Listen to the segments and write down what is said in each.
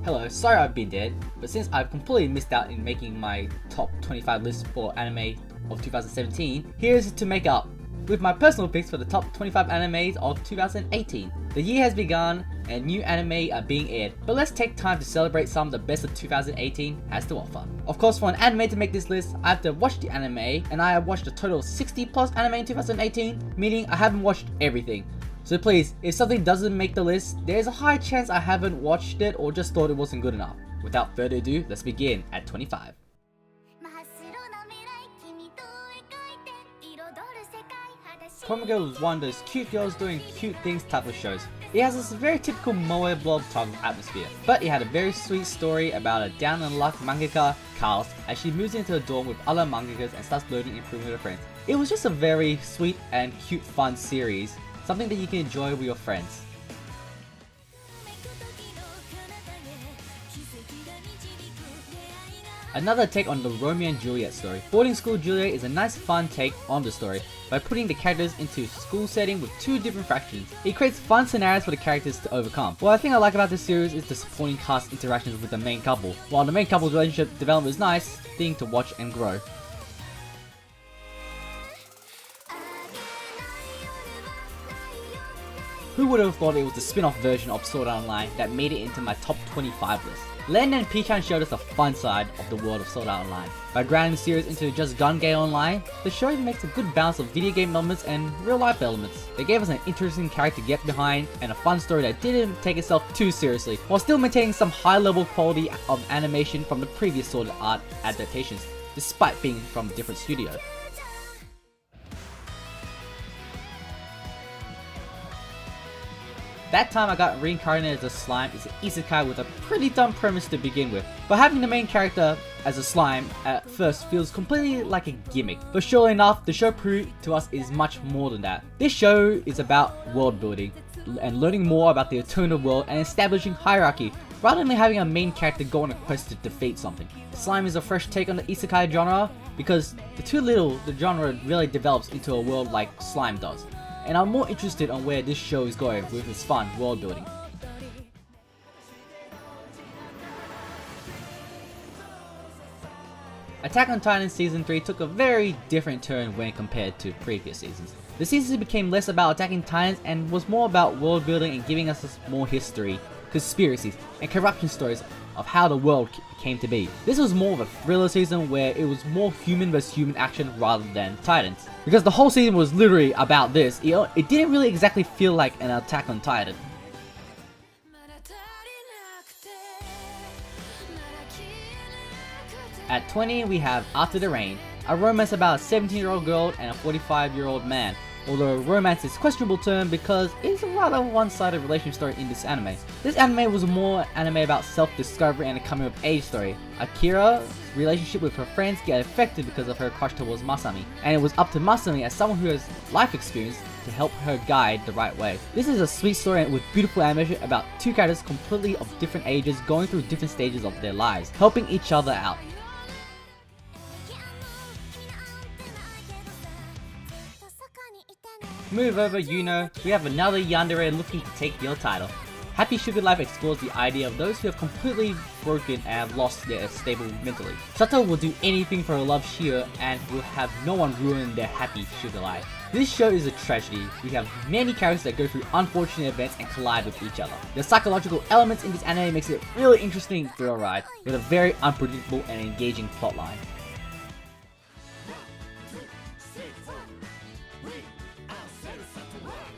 Hello, sorry I've been dead, but since I've completely missed out in making my top 25 list for anime of 2017, here's to make up with my personal picks for the top 25 animes of 2018. The year has begun and new anime are being aired, but let's take time to celebrate some of the best of 2018 has to offer. Of course, for an anime to make this list, I have to watch the anime, and I have watched a total of 60 plus anime in 2018, meaning I haven't watched everything. So please, if something doesn't make the list, there's a high chance I haven't watched it or just thought it wasn't good enough. Without further ado, let's begin at 25. Komiko was one of those cute girls doing cute things type of shows. It has this very typical moe blog type of atmosphere, but it had a very sweet story about a down on luck mangaka, Carl, as she moves into a dorm with other mangakas and starts learning and improving with her friends. It was just a very sweet and cute fun series, something that you can enjoy with your friends. Another take on the Romeo and Juliet story. Boarding School Juliet is a nice fun take on the story by putting the characters into a school setting with two different factions. It creates fun scenarios for the characters to overcome. What I think I like about this series is the supporting cast interactions with the main couple. While the main couple's relationship development is nice thing to watch and grow. Who would have thought it was the spin-off version of Sword Art Online that made it into my top 25 list? Len and Pichan showed us a fun side of the world of Sword Art Online. By grounding the series into just gun game online, the show makes a good balance of video game elements and real life elements. They gave us an interesting character to get behind and a fun story that didn't take itself too seriously, while still maintaining some high level quality of animation from the previous Sword Art adaptations, despite being from a different studio. That time I got reincarnated as a slime is an isekai with a pretty dumb premise to begin with, but having the main character as a slime at first feels completely like a gimmick. But surely enough, the show proved to us is much more than that. This show is about world building and learning more about the eternal world and establishing hierarchy, rather than having a main character go on a quest to defeat something. Slime is a fresh take on the isekai genre because too little the genre really develops into a world like slime does. And I'm more interested on where this show is going with its fun world building. Attack on Titan Season 3 took a very different turn when compared to previous seasons. The season became less about attacking titans and was more about world building and giving us more history, conspiracies, and corruption stories of how the world came to be. This was more of a thriller season where it was more human vs human action rather than titans. Because the whole season was literally about this, it didn't really exactly feel like an Attack on Titan. At 20 we have After the Rain, a romance about a 17-year-old girl and a 45-year-old man. Although romance is a questionable term because it's a rather one-sided relationship story in this anime. This anime was more anime about self-discovery and a coming-of-age story. Akira's relationship with her friends get affected because of her crush towards Masami, and it was up to Masami as someone who has life experience to help her guide the right way. This is a sweet story with beautiful animation about two characters completely of different ages going through different stages of their lives, helping each other out. Move over, we have another yandere looking to take your title. Happy Sugar Life explores the idea of those who have completely broken and have lost their stable mentally. Sato will do anything for her love Shio and will have no one ruin their happy sugar life. This show is a tragedy. We have many characters that go through unfortunate events and collide with each other. The psychological elements in this anime makes it really interesting thrill ride with a very unpredictable and engaging plotline.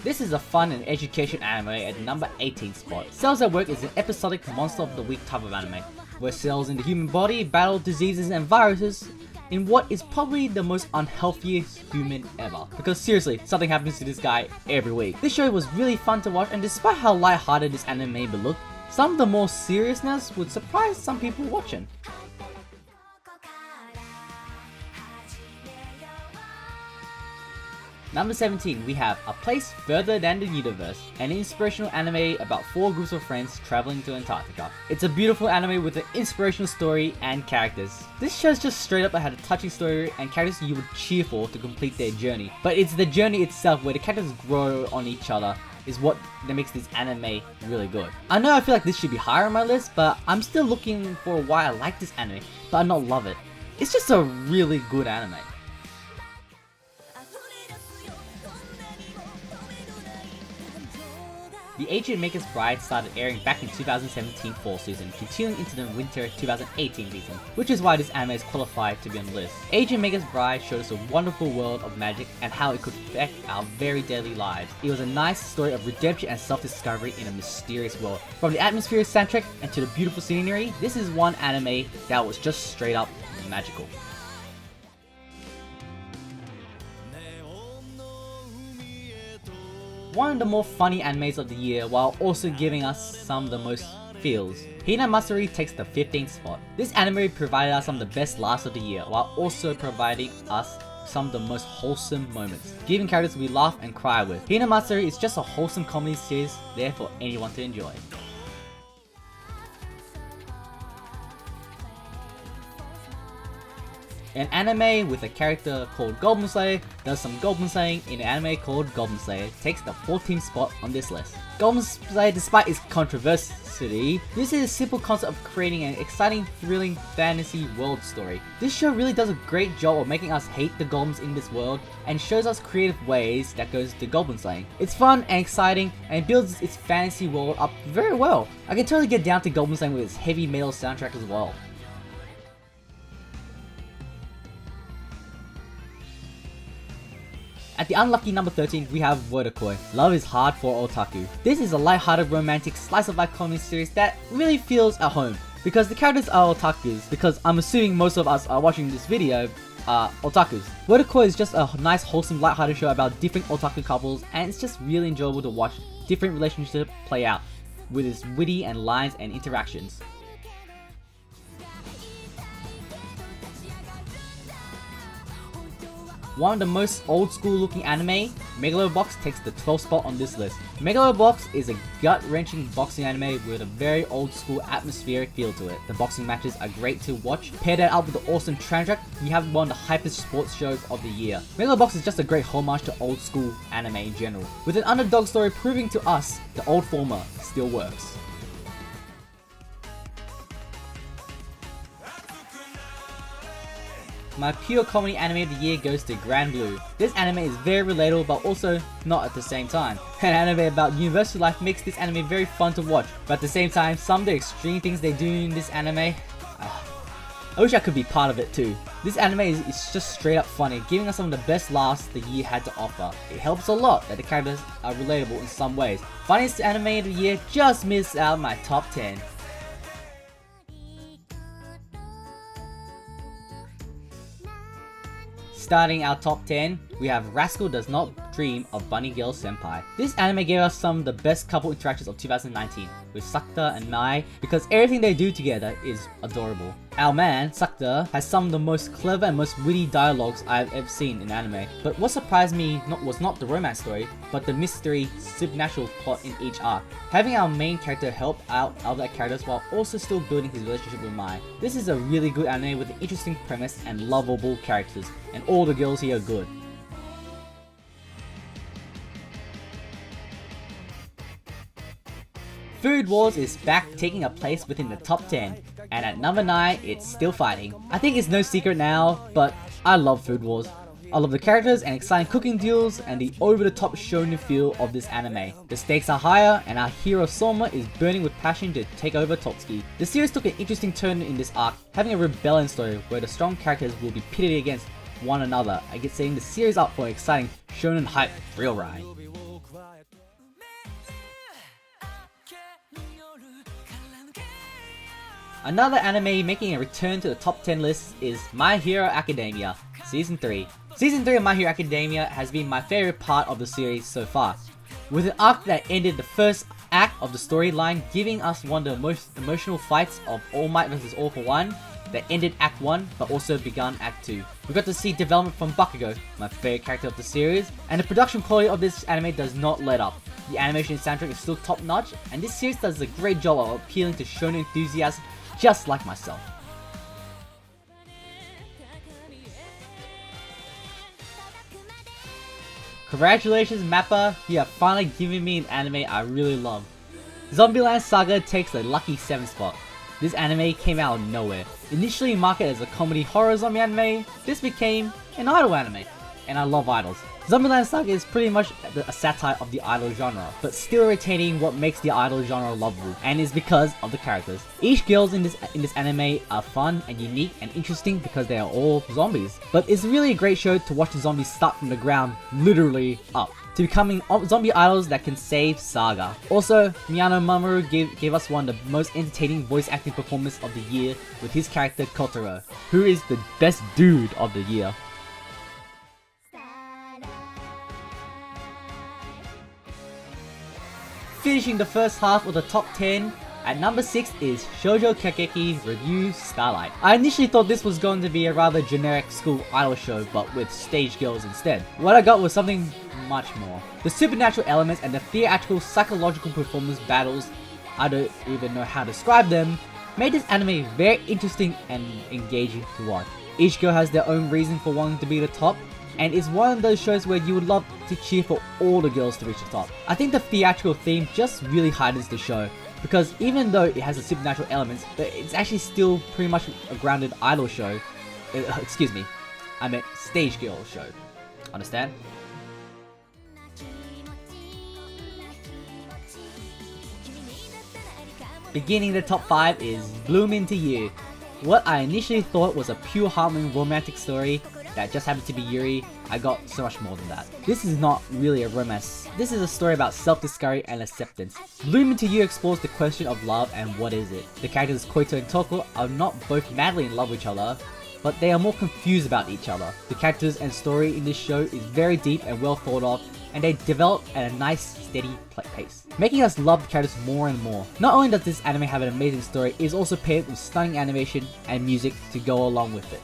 This is a fun and education anime at number 18 spot. Cells at Work is an episodic monster of the week type of anime, where cells in the human body battle diseases and viruses in what is probably the most unhealthiest human ever. Because seriously, something happens to this guy every week. This show was really fun to watch, and despite how lighthearted this anime may look, some of the more seriousness would surprise some people watching. Number 17, we have A Place Further Than the Universe, an inspirational anime about 4 groups of friends traveling to Antarctica. It's a beautiful anime with an inspirational story and characters. This show's just straight up had a touching story and characters you would cheer for to complete their journey. But it's the journey itself where the characters grow on each other is what that makes this anime really good. I know I feel like this should be higher on my list, but I'm still looking for why I like this anime, but I not love it. It's just a really good anime. The Agent Maker's Bride started airing back in 2017 fall season, continuing into the winter 2018 season, which is why this anime is qualified to be on the list. Agent Maker's Bride showed us a wonderful world of magic and how it could affect our very daily lives. It was a nice story of redemption and self-discovery in a mysterious world. From the atmospheric soundtrack and to the beautiful scenery, this is one anime that was just straight up magical. One of the more funny animes of the year while also giving us some of the most feels. Hina Matsuri takes the 15th spot. This anime provided us some of the best laughs of the year while also providing us some of the most wholesome moments, giving characters we laugh and cry with. Hina Matsuri is just a wholesome comedy series there for anyone to enjoy. An anime with a character called Goblin Slayer does some Goblin Slaying in an anime called Goblin Slayer takes the 14th spot on this list. Goblin Slayer, despite its controversy, this is a simple concept of creating an exciting, thrilling fantasy world story. This show really does a great job of making us hate the goblins in this world and shows us creative ways that goes to Goblin Slaying. It's fun and exciting and builds its fantasy world up very well. I can totally get down to Goblin Slaying with its heavy metal soundtrack as well. At the unlucky number 13, we have Wotakoi, Love is Hard for Otaku. This is a light-hearted romantic slice of life comedy series that really feels at home. Because the characters are otakus, because I'm assuming most of us are watching this video are otakus. Wotakoi is just a nice wholesome light-hearted show about different otaku couples, and it's just really enjoyable to watch different relationships play out with its witty and lines and interactions. One of the most old school looking anime, Megalobox takes the 12th spot on this list. Megalobox is a gut-wrenching boxing anime with a very old school atmospheric feel to it. The boxing matches are great to watch. Pair that up with the awesome soundtrack, you have one of the hypest sports shows of the year. Megalobox is just a great homage to old school anime in general, with an underdog story proving to us the old formula still works. My pure comedy anime of the year goes to Grand Blue. This anime is very relatable but also not at the same time. An anime about university life makes this anime very fun to watch, but at the same time some of the extreme things they do in this anime, I wish I could be part of it too. This anime is just straight up funny, giving us some of the best laughs the year had to offer. It helps a lot that the characters are relatable in some ways. Funniest anime of the year just missed out my top 10. Starting our top 10, we have Rascal Does Not Dream of Bunny Girl Senpai. This anime gave us some of the best couple interactions of 2019 with Sakta and Mai because everything they do together is adorable. Our man, Sakta, has some of the most clever and most witty dialogues I've ever seen in anime. But what surprised me was not the romance story, but the mystery, supernatural plot in each arc. Having our main character help out other characters while also still building his relationship with Mai. This is a really good anime with an interesting premise and lovable characters, and all the girls here are good. Food Wars is back taking a place within the top 10, and at number 9, it's still fighting. I think it's no secret now, but I love Food Wars. I love the characters and exciting cooking duels and the over-the-top shonen feel of this anime. The stakes are higher and our hero Soma is burning with passion to take over Totsuki. The series took an interesting turn in this arc, having a rebellion story where the strong characters will be pitted against one another, setting the series up for an exciting shonen hype thrill ride. Another anime making a return to the top 10 list is My Hero Academia Season 3. Season 3 of My Hero Academia has been my favorite part of the series so far, with an arc that ended the first act of the storyline, giving us one of the most emotional fights of All Might vs All for One that ended Act 1 but also began Act 2. We got to see development from Bakugo, my favorite character of the series, and the production quality of this anime does not let up. The animation and soundtrack is still top notch, and this series does a great job of appealing to shonen enthusiasts just like myself. Congratulations Mappa, you have finally given me an anime I really love. Zombieland Saga takes the lucky 7th spot. This anime came out of nowhere. Initially marketed as a comedy horror zombie anime, this became an idol anime. And I love idols. Zombieland Saga is pretty much a satire of the idol genre, but still retaining what makes the idol genre lovable, and is because of the characters. Each girls in this anime are fun and unique and interesting because they are all zombies. But it's really a great show to watch the zombies start from the ground, literally up, to becoming zombie idols that can save Saga. Also, Hina Matsuri gave us one of the most entertaining voice acting performances of the year with his character Kotaro, who is the best dude of the year. Finishing the first half of the top 10, at number 6 is Shoujokakak Review Starlight. I initially thought this was going to be a rather generic school idol show, but with stage girls instead. What I got was something much more. The supernatural elements and the theatrical psychological performance battles, I don't even know how to describe them, made this anime very interesting and engaging to watch. Each girl has their own reason for wanting to be the top, and it's one of those shows where you would love to cheer for all the girls to reach the top. I think the theatrical theme just really heightens the show, because even though it has the supernatural elements, it's actually still pretty much a grounded idol show. Excuse me, I meant stage girl show. Understand? Beginning the top 5 is Bloom Into You. What I initially thought was a pure heartwarming romantic story that just happened to be Yuri, I got so much more than that. This is not really a romance. This is a story about self-discovery and acceptance. Bloom Into You explores the question of love and what is it. The characters Koito and Toko are not both madly in love with each other, but they are more confused about each other. The characters and story in this show is very deep and well thought of, and they develop at a nice, steady pace, making us love the characters more and more. Not only does this anime have an amazing story, it is also paired with stunning animation and music to go along with it.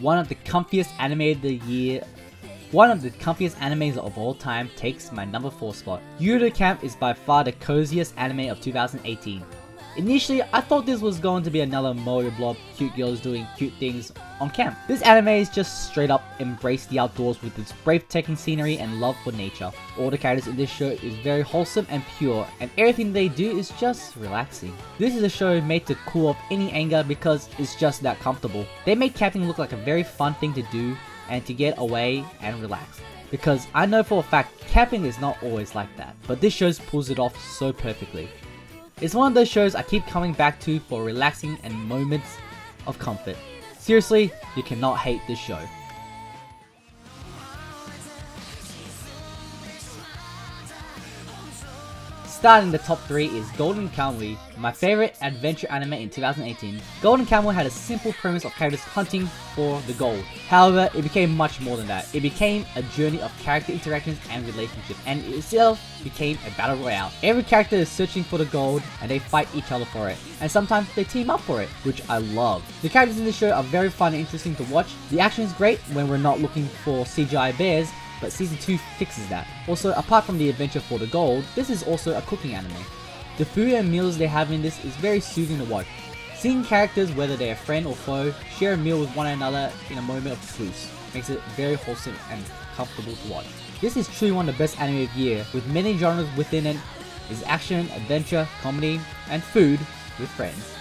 One of the comfiest animes of all time takes my number 4 spot. Yuru Camp is by far the coziest anime of 2018. Initially, I thought this was going to be another Moe blob, cute girls doing cute things on camp. This anime is just straight up embrace the outdoors with its breathtaking scenery and love for nature. All the characters in this show is very wholesome and pure, and everything they do is just relaxing. This is a show made to cool off any anger because it's just that comfortable. They make camping look like a very fun thing to do and to get away and relax. Because I know for a fact, camping is not always like that, but this show pulls it off so perfectly. It's one of those shows I keep coming back to for relaxing and moments of comfort. Seriously, you cannot hate this show. Starting the top 3 is Golden Kamuy, my favorite adventure anime in 2018. Golden Kamuy had a simple premise of characters hunting for the gold. However, it became much more than that. It became a journey of character interactions and relationships, and it itself became a battle royale. Every character is searching for the gold, and they fight each other for it. And sometimes they team up for it, which I love. The characters in the show are very fun and interesting to watch. The action is great when we're not looking for CGI bears, but Season 2 fixes that. Also, apart from the adventure for the gold, this is also a cooking anime. The food and meals they have in this is very soothing to watch. Seeing characters, whether they are friend or foe, share a meal with one another in a moment of truce makes it very wholesome and comfortable to watch. This is truly one of the best anime of the year, with many genres within it. Is action, adventure, comedy, and food with friends.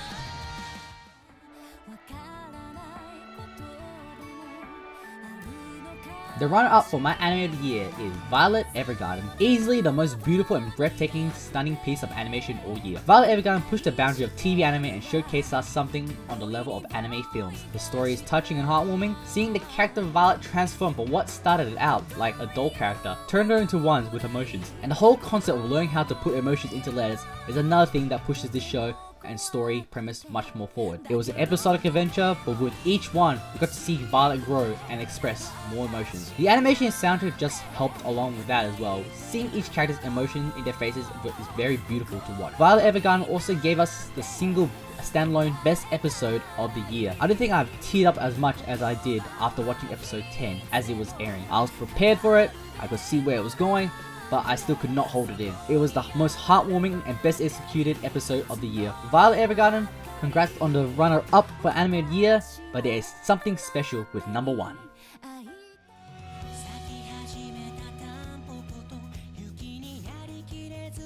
The runner-up for my anime of the year is Violet Evergarden. Easily the most beautiful and breathtaking, stunning piece of animation all year. Violet Evergarden pushed the boundary of TV anime and showcased us something on the level of anime films. The story is touching and heartwarming. Seeing the character Violet transform from what started it out like a doll character, turned her into one with emotions. And the whole concept of learning how to put emotions into letters is another thing that pushes this show and story premise much more forward. It was an episodic adventure, but with each one, we got to see Violet grow and express more emotions. The animation and soundtrack just helped along with that as well. Seeing each character's emotion in their faces is very beautiful to watch. Violet Evergarden also gave us the single standalone best episode of the year. I don't think I've teared up as much as I did after watching episode 10 as it was airing. I was prepared for it, I could see where it was going, but I still could not hold it in. It was the most heartwarming and best executed episode of the year. Violet Evergarden, congrats on the runner-up for Anime of the Year, but there is something special with number 1.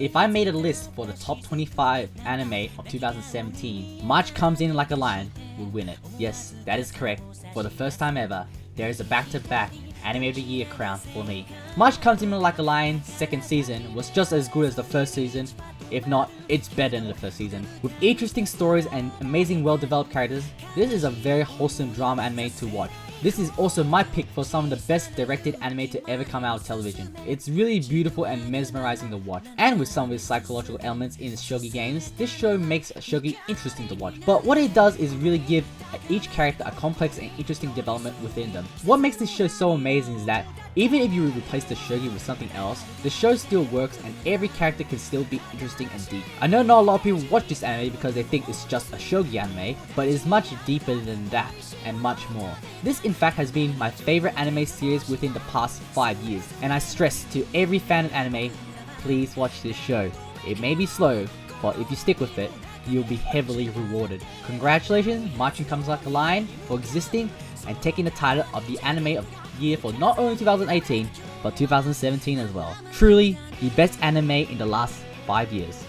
If I made a list for the top 25 anime of 2017, March Comes In Like a Lion would win it. Yes, that is correct. For the first time ever, there is a back-to-back Anime of the Year crown for me. March Comes In Like a Lion second season was just as good as the first season. If not, it's better than the first season. With interesting stories and amazing well-developed characters, this is a very wholesome drama anime to watch. This is also my pick for some of the best directed anime to ever come out of television. It's really beautiful and mesmerizing to watch, and with some of its psychological elements in its shogi games, this show makes shogi interesting to watch. But what it does is really give each character a complex and interesting development within them. What makes this show so amazing is that even if you replace the shogi with something else, the show still works and every character can still be interesting and deep. I know not a lot of people watch this anime because they think it's just a shogi anime, but it's much deeper than that and much more. This in fact has been my favorite anime series within the past 5 years, and I stress to every fan of anime, please watch this show. It may be slow, but if you stick with it, you'll be heavily rewarded. Congratulations, Marching Comes Like a Lion, for existing and taking the title of the anime of the year for not only 2018, but 2017 as well. Truly, the best anime in the last 5 years.